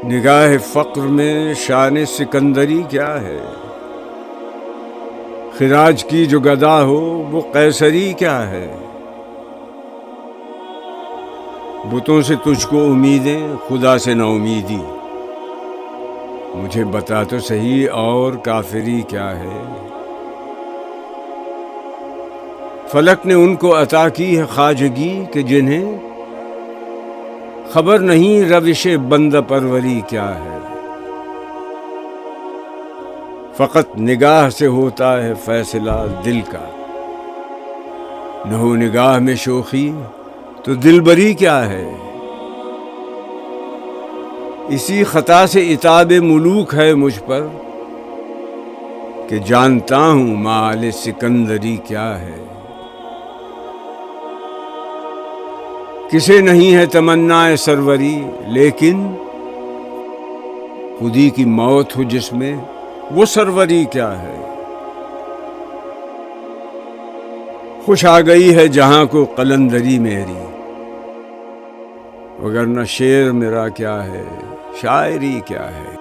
نگاہ فقر میں شان سکندری کیا ہے؟ خراج کی جو گدا ہو وہ قیصری کیا ہے؟ بتوں سے تجھ کو امیدیں، خدا سے نا امیدی، مجھے بتا تو صحیح اور کافری کیا ہے؟ فلک نے ان کو عطا کی ہے خواجگی کہ جنہیں خبر نہیں روش بندہ پروری کیا ہے۔ فقط نگاہ سے ہوتا ہے فیصلہ دل کا، نہ ہو نگاہ میں شوخی تو دلبری کیا ہے؟ اسی خطا سے عتاب ملوک ہے مجھ پر کہ جانتا ہوں مآل سکندری کیا ہے۔ کسے نہیں ہے تمنا سروری، لیکن خودی کی موت ہو جس میں وہ سروری کیا ہے۔ خوش آ گئی ہے جہاں کو قلندری میری، وگرنہ شعر میرا کیا ہے، شاعری کیا ہے۔